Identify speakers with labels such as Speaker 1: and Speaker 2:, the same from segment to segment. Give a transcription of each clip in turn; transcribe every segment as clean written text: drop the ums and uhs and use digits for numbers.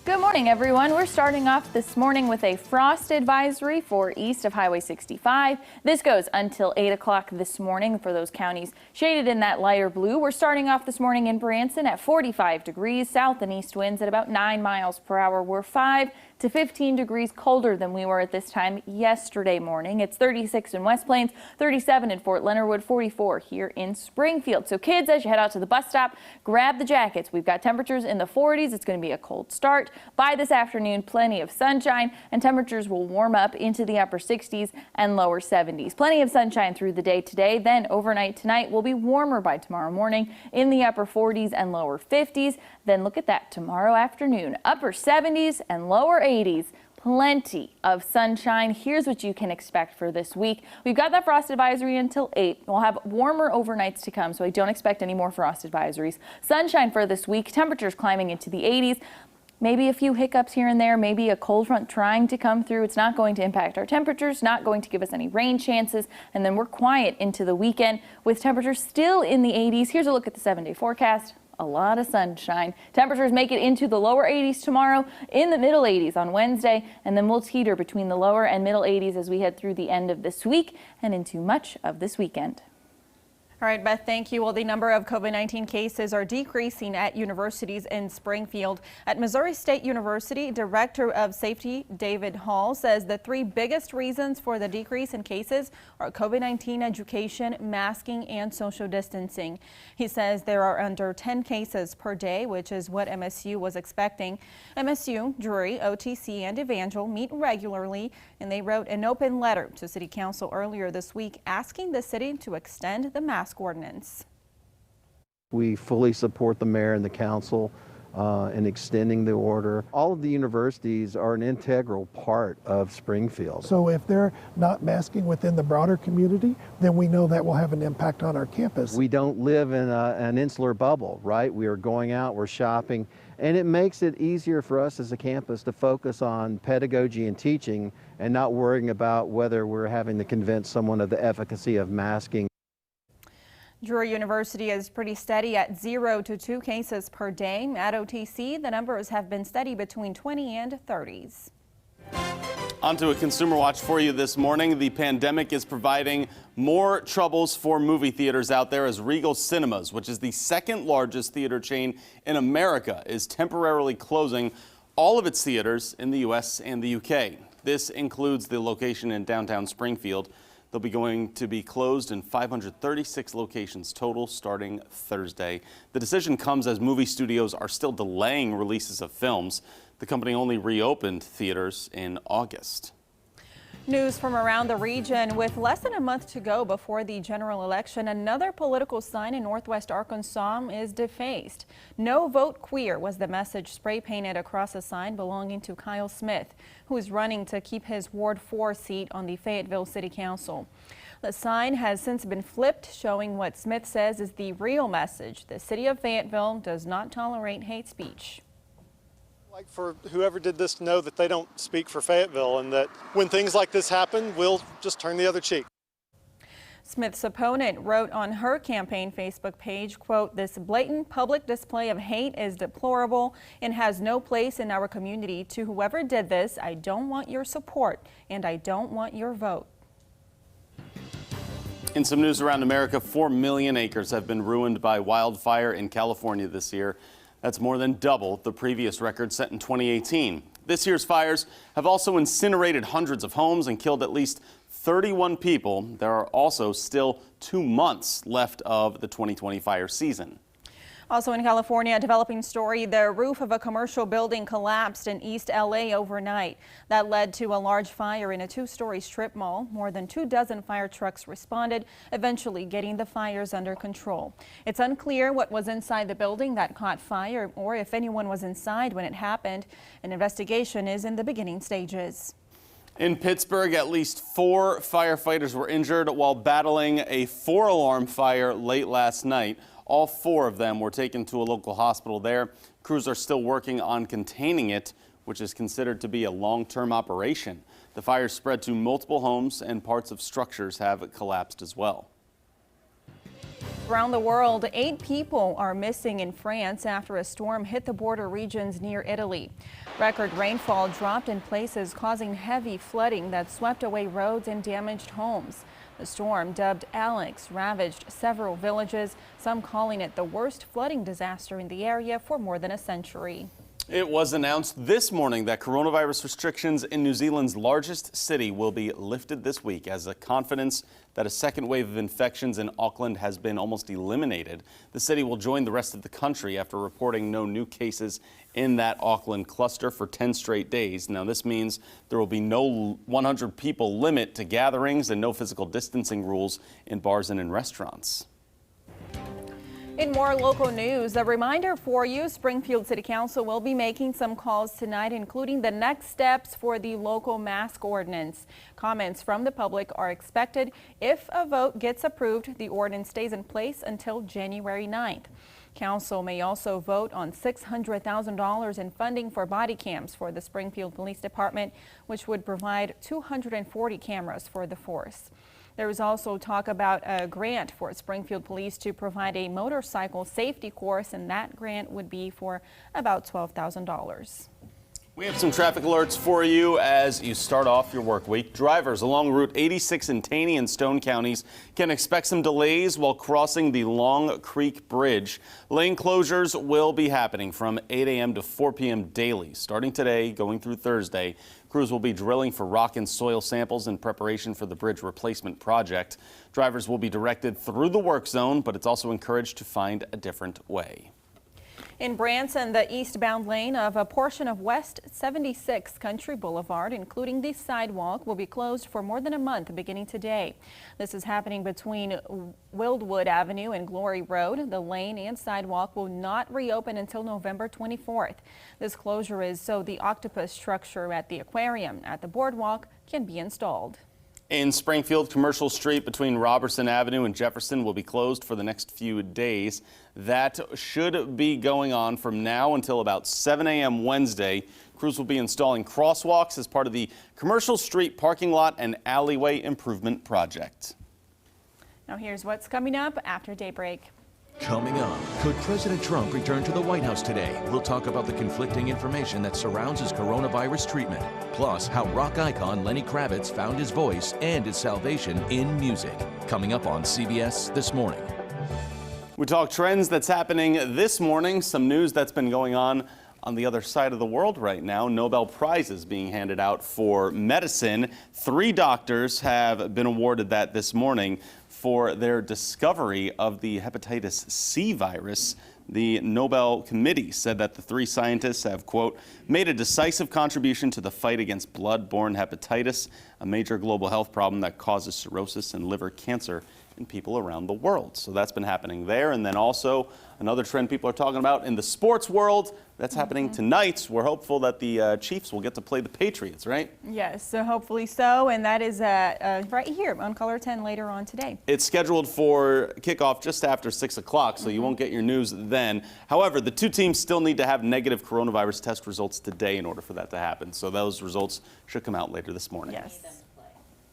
Speaker 1: Good morning, everyone. We're starting off this morning with a frost advisory for east of Highway 65. This goes until 8 o'clock this morning for those counties shaded in that lighter blue. We're starting off this morning in Branson at 45 degrees. South and east winds at about 9 miles per hour. We're 5 to 15 degrees colder than we were at this time yesterday morning. It's 36 in West Plains, 37 in Fort Leonard Wood, 44 here in Springfield. So kids, as you head out to the bus stop, grab the jackets. We've got temperatures in the 40s. It's going to be a cold start. By this afternoon, plenty of sunshine, and temperatures will warm up into the upper 60s and lower 70s. Plenty of sunshine through the day today. Then overnight tonight will be warmer by tomorrow morning in the upper 40s and lower 50s. Then look at that tomorrow afternoon, upper 70s and lower 80s. Plenty of sunshine. Here's what you can expect for this week. We've got that frost advisory until 8. We'll have warmer overnights to come, so I don't expect any more frost advisories. Sunshine for this week. Temperatures climbing into the 80s. Maybe a few hiccups here and there, maybe a cold front trying to come through. It's not going to impact our temperatures, not going to give us any rain chances. And then we're quiet into the weekend with temperatures still in the 80s. Here's a look at the 7-day forecast. A lot of sunshine. Temperatures make it into the lower 80s tomorrow, in the middle 80s on Wednesday, and then we'll teeter between the lower and middle 80s as we head through the end of this week and into much of this weekend.
Speaker 2: All right, Beth, thank you. Well, the number of COVID-19 cases are decreasing at universities in Springfield. At Missouri State University, Director of Safety David Hall says the 3 biggest reasons for the decrease in cases are COVID-19 education, masking, and social distancing. He says there are under 10 cases per day, which is what MSU was expecting. MSU, Drury, OTC, and Evangel meet regularly, and they wrote an open letter to City Council earlier this week asking the city to extend the mask ordinance.
Speaker 3: We fully support the mayor and the council in extending the order. All of the universities are an integral part of Springfield.
Speaker 4: So if they're not masking within the broader community, then we know that will have an impact on our campus.
Speaker 3: We don't live in an insular bubble, right? We are going out, we're shopping, and it makes it easier for us as a campus to focus on pedagogy and teaching and not worrying about whether we're having to convince someone of the efficacy of masking.
Speaker 2: Drury University is pretty steady at 0 to 2 cases per day. At OTC, the numbers have been steady between 20 and 30s.
Speaker 5: On to a consumer watch for you this morning. The pandemic is providing more troubles for movie theaters out there as Regal Cinemas, which is the second largest theater chain in America, is temporarily closing all of its theaters in the U.S. and the U.K. This includes the location in downtown Springfield. They'll be going to be closed in 536 locations total starting Thursday. The decision comes as movie studios are still delaying releases of films. The company only reopened theaters in August.
Speaker 2: News from around the region. With less than a month to go before the general election, another political sign in northwest Arkansas is defaced. "No vote queer" was the message spray painted across a sign belonging to Kyle Smith, who is running to keep his Ward 4 seat on the Fayetteville City Council. The sign has since been flipped, showing what Smith says is the real message: the city of Fayetteville does not tolerate hate speech.
Speaker 6: Like for whoever did this to know that they don't speak for Fayetteville, and that when things like this happen, we'll just turn the other cheek.
Speaker 2: Smith's opponent wrote on her campaign Facebook page, quote, "This blatant public display of hate is deplorable and has no place in our community. To whoever did this, I don't want your support and I don't want your vote."
Speaker 5: In some news around America, 4 million acres have been ruined by wildfire in California this year. That's more than double the previous record set in 2018. This year's fires have also incinerated hundreds of homes and killed at least 31 people. There are also still 2 months left of the 2020 fire season.
Speaker 2: Also in California, a developing story: the roof of a commercial building collapsed in East LA overnight. That led to a large fire in a 2-story strip mall. More than 24 fire trucks responded, eventually getting the fires under control. It's unclear what was inside the building that caught fire or if anyone was inside when it happened. An investigation is in the beginning stages.
Speaker 5: In Pittsburgh, at least 4 firefighters were injured while battling a 4-alarm fire late last night. All 4 of them were taken to a local hospital there. Crews are still working on containing it, which is considered to be a long-term operation. The fire spread to multiple homes and parts of structures have collapsed as well.
Speaker 2: Around the world, 8 people are missing in France after a storm hit the border regions near Italy. Record rainfall dropped in places, causing heavy flooding that swept away roads and damaged homes. The storm, dubbed Alex, ravaged several villages, some calling it the worst flooding disaster in the area for more than a century.
Speaker 5: It was announced this morning that coronavirus restrictions in New Zealand's largest city will be lifted this week as a confidence that a second wave of infections in Auckland has been almost eliminated. The city will join the rest of the country after reporting no new cases in that Auckland cluster for 10 straight days. Now, this means there will be no 100 people limit to gatherings and no physical distancing rules in bars and in restaurants.
Speaker 2: In more local news, a reminder for you, Springfield City Council will be making some calls tonight, including the next steps for the local mask ordinance. Comments from the public are expected. If a vote gets approved, the ordinance stays in place until January 9th. Council may also vote on $600,000 in funding for body cams for the Springfield Police Department, which would provide 240 cameras for the force. There is also talk about a grant for Springfield Police to provide a motorcycle safety course, and that grant would be for about $12,000.
Speaker 5: We have some traffic alerts for you as you start off your work week. Drivers along Route 86 in Taney and Stone counties can expect some delays while crossing the Long Creek Bridge. Lane closures will be happening from 8 a.m. to 4 p.m. daily, starting today, going through Thursday. Crews will be drilling for rock and soil samples in preparation for the bridge replacement project. Drivers will be directed through the work zone, but it's also encouraged to find a different way.
Speaker 2: In Branson, the eastbound lane of a portion of West 76 Country Boulevard, including the sidewalk, will be closed for more than a month beginning today. This is happening between Wildwood Avenue and Glory Road. The lane and sidewalk will not reopen until November 24th. This closure is so the octopus structure at the aquarium at the boardwalk can be installed.
Speaker 5: In Springfield, Commercial Street between Robertson Avenue and Jefferson will be closed for the next few days. That should be going on from now until about 7 a.m. Wednesday. Crews will be installing crosswalks as part of the Commercial Street parking lot and alleyway improvement project.
Speaker 2: Now here's what's coming up after Daybreak.
Speaker 7: Coming up, could President Trump return to the White House today? We'll talk about the conflicting information that surrounds his coronavirus treatment. Plus, how rock icon Lenny Kravitz found his voice and his salvation in music. Coming up on CBS This Morning.
Speaker 5: We talk trends that's happening this morning, some news that's been going on the other side of the world right now. Nobel Prizes being handed out for medicine. 3 doctors have been awarded that this morning for their discovery of the hepatitis C virus. The Nobel Committee said that the 3 scientists have, quote, made a decisive contribution to the fight against blood-borne hepatitis, a major global health problem that causes cirrhosis and liver cancer in people around the world. So that's been happening there. And then also another trend people are talking about in the sports world that's happening tonight. We're hopeful that the Chiefs will get to play the Patriots, right?
Speaker 2: Yes, so hopefully so. And that is right here on Color 10 later on today.
Speaker 5: It's scheduled for kickoff just after 6 o'clock, so you won't get your news then. However, the 2 teams still need to have negative coronavirus test results today in order for that to happen. So those results should come out later this morning.
Speaker 2: Yes.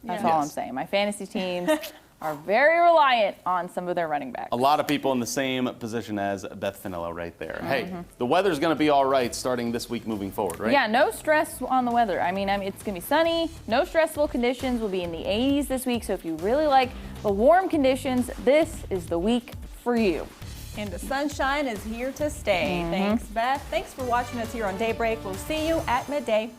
Speaker 1: That's all I'm saying. My fantasy teams are very reliant on some of their running backs.
Speaker 5: A lot of people in the same position as Beth Finello right there. Hey, the weather's going to be all right starting this week moving forward, right?
Speaker 1: Yeah, no stress on the weather. I mean, it's going to be sunny, no stressful conditions. We'll be in the 80s this week, so if you really like the warm conditions, this is the week for you.
Speaker 2: And the sunshine is here to stay. Thanks, Beth. Thanks for watching us here on Daybreak. We'll see you at midday.